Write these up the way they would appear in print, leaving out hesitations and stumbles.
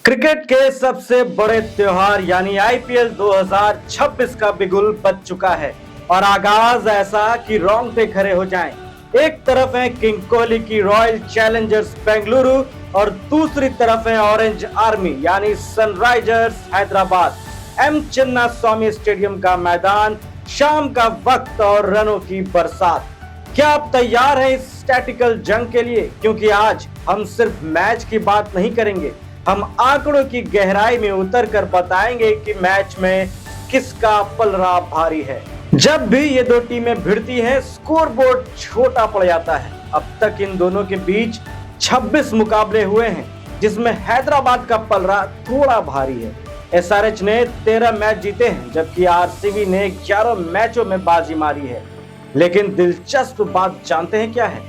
Cricket के सबसे बड़े त्योहार यानी आईपीएल 2026 का बिगुल बज चुका है और आगाज ऐसा कि रोंगटे खड़े हो जाएं। एक तरफ है किंग कोहली की रॉयल चैलेंजर्स बेंगलुरु और दूसरी तरफ है ऑरेंज आर्मी यानी Sunrisers Hyderabad. M Chinnaswamy stadium का मैदान, शाम का वक्त और रनों की बरसात। क्या आप तैयार हैं इस स्टैटिकल जंग के लिए? क्योंकि आज हम सिर्फ मैच की बात नहीं करेंगे, हम आंकड़ों की गहराई में उतरकर बताएंगे कि मैच में किसका पलड़ा भारी है। जब भी ये दो टीमें भिड़ती हैं, स्कोरबोर्ड छोटा पड़ जाता है। अब तक इन दोनों के बीच 26 मुकाबले हुए हैं, जिसमें हैदराबाद का पलड़ा थोड़ा भारी है। एसआरएच ने 13 मैच जीते हैं, जबकि आरसीबी ने 11 मैचों में बाजी मारी है। लेकिन दिलचस्प बात जानते हैं क्या है?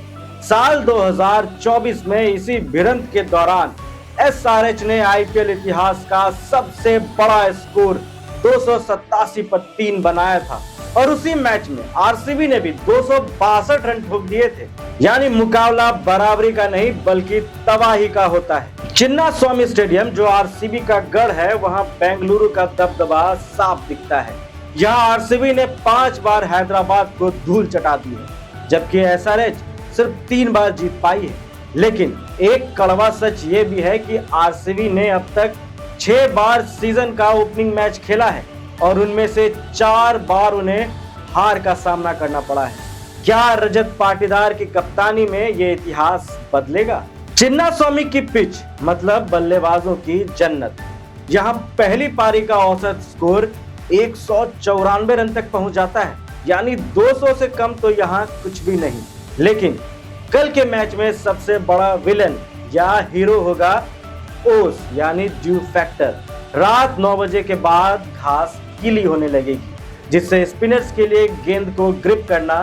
साल 2024 में इसी भिड़ंत के दौरान एसआरएच ने आईपीएल इतिहास का सबसे बड़ा स्कोर 287 पर 3 बनाया था और उसी मैच में आरसीबी ने भी 262 रन ठोक दिए थे। यानी मुकाबला बराबरी का नहीं बल्कि तबाही का होता है। चिन्नास्वामी स्टेडियम जो आरसीबी का गढ़ है, वहां बेंगलुरु का दबदबा साफ दिखता है। यहाँ आरसीबी ने 5 बार हैदराबाद को धूल चटा दी है, जबकि एसआरएच सिर्फ 3 बार जीत पाई है। लेकिन एक कड़वा सच ये भी है कि आरसीबी ने अब तक 6 बार सीजन का ओपनिंग मैच खेला है और उनमें से 4 बार उन्हें हार का सामना करना पड़ा है। क्या रजत पाटीदार की कप्तानी में ये इतिहास बदलेगा? चिन्नास्वामी की पिच मतलब बल्लेबाजों की जन्नत। यहाँ पहली पारी का औसत स्कोर 194 रन तक पहुंच जाता है, यानी 200 से कम तो यहाँ कुछ भी नहीं। लेकिन कल के मैच में सबसे बड़ा विलन या हीरो होगा ओस यानी ड्यू फैक्टर। रात 9 बजे के बाद घास गीली होने लगेगी, जिससे स्पिनर्स के लिए गेंद को ग्रिप करना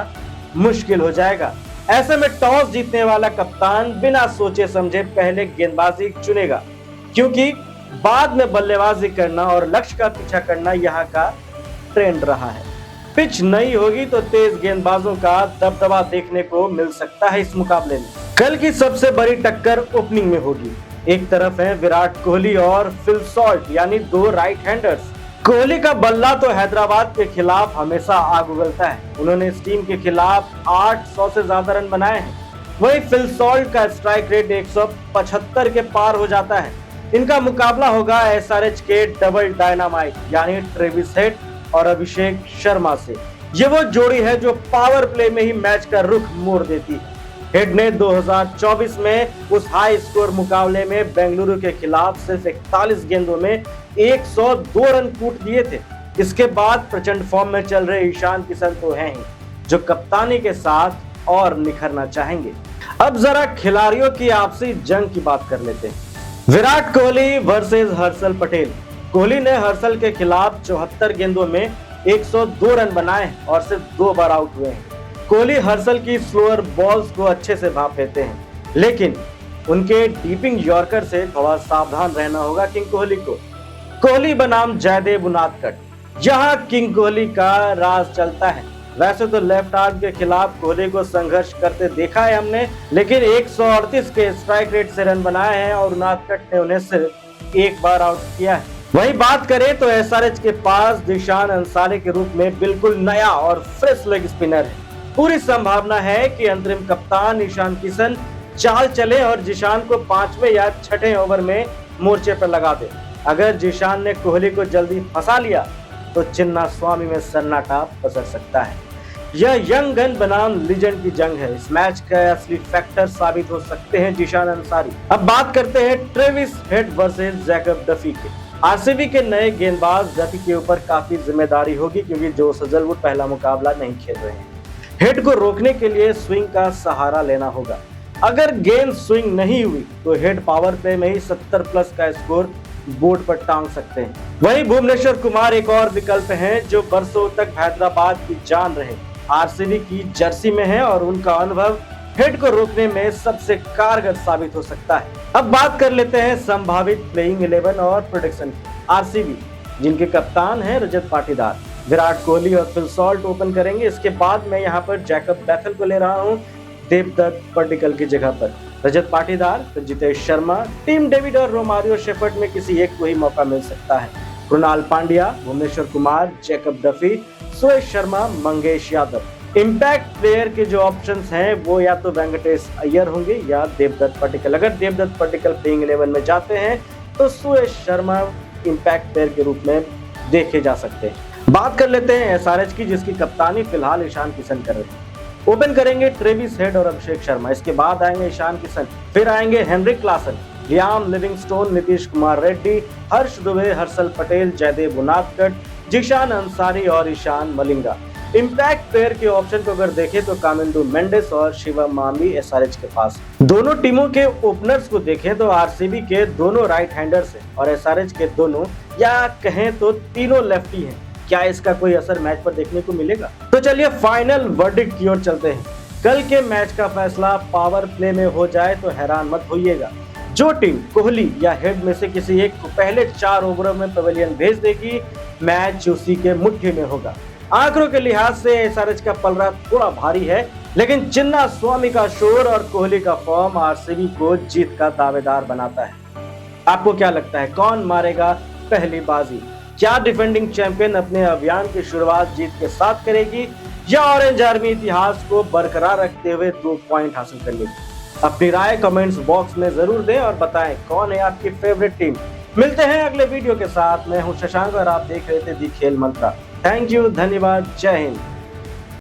मुश्किल हो जाएगा। ऐसे में टॉस जीतने वाला कप्तान बिना सोचे समझे पहले गेंदबाजी चुनेगा, क्योंकि बाद में बल्लेबाजी करना और लक्ष्य का पीछा करना यहाँ का ट्रेंड रहा है। पिच नई होगी तो तेज गेंदबाजों का दबदबा देखने को मिल सकता है इस मुकाबले में। कल की सबसे बड़ी टक्कर ओपनिंग में होगी। एक तरफ है विराट कोहली और फिल सॉल्ट यानी 2 राइट हैंडर्स। कोहली का बल्ला तो हैदराबाद के खिलाफ हमेशा आग उगलता है। उन्होंने इस टीम के खिलाफ 800 से ज्यादा रन बनाए हैं। वहीं फिल सॉल्ट का स्ट्राइक रेट 175 के पार हो जाता है। इनका मुकाबला होगा एसआरएच के डबल डायनामाइट यानी ट्रेविस हेड और अभिषेक शर्मा से। ये वो जोड़ी है जो पावर प्ले में ही मैच का रुख मोड़ देती है। हेड ने 2024 में उस हाई स्कोर मुकाबले में बेंगलुरु के खिलाफ सिर्फ 41 गेंदों में 102 रन कूट दिए थे। इसके बाद प्रचंड फॉर्म में चल रहे ईशान किशन तो हैं ही, जो कप्तानी के साथ और निखरना चाहेंगे। अब जरा खिलाड़ियों की आपसी जंग की बात कर लेते हैं। विराट कोहली वर्सेस हर्षल पटेल। कोहली ने हर्षल के खिलाफ 74 गेंदों में 102 रन बनाए और सिर्फ 2 बार आउट हुए हैं। कोहली हर्षल की स्लोअर बॉल्स को अच्छे से भांप लेते हैं, लेकिन उनके डीपिंग यॉर्कर से थोड़ा सावधान रहना होगा किंग कोहली को। कोहली बनाम जयदेव उनादकट, यहाँ किंग कोहली का राज चलता है। वैसे तो लेफ्ट आर्म के खिलाफ कोहली को संघर्ष करते देखा है हमने, लेकिन 138 के स्ट्राइक रेट से रन बनाए हैं और उनादकट ने उन्हें सिर्फ 1 बार आउट किया है। वही बात करें तो एसआरएच के पास दिशान अंसारी के रूप में बिल्कुल नया और फ्रेश लेग स्पिनर है। पूरी संभावना है कि अंतरिम कप्तान ईशान किशन चाल चले और जिशान को 5वें या 6ठे ओवर में मोर्चे पर लगा दे। अगर जिशान ने कोहली को जल्दी फंसा लिया तो चिन्नास्वामी में सन्नाटा पसर सकता है। यह यंग गन बनाम लीजेंड की जंग है। इस मैच का असली फैक्टर साबित हो सकते हैं जिशान अंसारी। अब बात करते हैं Travis head versus Jacob Duffy के। आरसीबी के नए गेंदबाज डफी के ऊपर काफी जिम्मेदारी होगी, क्योंकि जोश हजलवुड पहला मुकाबला नहीं खेल रहे हैं। हेड को रोकने के लिए स्विंग का सहारा लेना होगा। अगर गेंद स्विंग नहीं हुई तो हेड पावर प्ले में ही 70+ का स्कोर बोर्ड पर टांग सकते हैं। वहीं भुवनेश्वर कुमार एक और विकल्प हैं जो बरसों तक हैदराबाद की जान रहे, आरसीबी की जर्सी में है और उनका अनुभव हेड को रोकने में सबसे कारगर साबित हो सकता है। अब बात कर लेते हैं संभावित प्लेइंग 11 और प्रोडिक्शन की। आरसीबी जिनके कप्तान हैं रजत पाटीदार, विराट कोहली और फिल सॉल्ट ओपन करेंगे। इसके बाद मैं यहाँ पर जैकब बैथल को ले रहा हूँ देवदत्त पडिक्कल की जगह पर। रजत पाटीदार, फिर जितेश शर्मा, टीम डेविड और रोमारियो शेफर्ड में किसी एक को ही मौका मिल सकता है। Krunal Pandya, Bhuvneshwar Kumar, Jacob Duffy, Suresh Sharma, Mangesh Yadav. Impact player के जो ऑप्शंस हैं वो या तो वेंकटेश अय्यर होंगे या देवदत्त पट्टिकल। अगर देवदत्त पट्टिकल प्लेइंग 11 में जाते हैं तो सुरेश शर्मा इम्पैक्ट प्लेयर के रूप में देखे जा सकते हैं। बात कर लेते हैं एसआरएच की, जिसकी कप्तानी फिलहाल ईशान किशन कर रहे हैं। ओपन करेंगे ट्रेविस हेड और अभिषेक शर्मा, इसके बाद आएंगे ईशान किशन, फिर आएंगे Heinrich Klaasen, Liam Livingstone, Nitish Kumar Reddy, Harsh Dubey, Harshal Patel, Jaydev Unadkat, Zeeshan Ansari और ईशान मलिंगा। इम्पैक्ट प्लेयर के ऑप्शन को अगर देखें तो कामिंदु मेंडिस और शिवम मामी एसआरएच के पास। दोनों टीमों के ओपनर्स को देखें तो आरसीबी के दोनों राइट हैंडर्स हैं और एसआरएच के दोनों या कहें तो तीनों लेफ्टी हैं। क्या इसका कोई असर मैच पर देखने को मिलेगा? तो चलिए फाइनल वर्डिक्ट की ओर चलते हैं। कल के मैच का फैसला पावर प्ले में हो जाए तो हैरान मत होइएगा। जो टीम कोहली या हेड में से किसी एक को पहले 4 ओवरों में पवेलियन भेज देगी, मैच उसी के मुट्ठी में होगा। आंकड़ों के लिहाज से एसआरएच का पलड़ा थोड़ा भारी है, लेकिन चिन्ना स्वामी का शोर और कोहली का फॉर्म आरसीबी को जीत का दावेदार बनाता है। आपको क्या लगता है, कौन मारेगा पहली बाजी? क्या डिफेंडिंग चैंपियन अपने अभियान की शुरुआत जीत के साथ करेगी या ऑरेंज आर्मी इतिहास को बरकरार रखते हुए 2 पॉइंट हासिल कर लेगी? अपनी राय कमेंट्स बॉक्स में जरूर दें और बताएं कौन है आपकी फेवरेट टीम। मिलते हैं अगले वीडियो के साथ। मैं हूं शशांक और आप देख रहे थे दी खेल मंत्रा। थैंक यू, धन्यवाद, जय हिंद।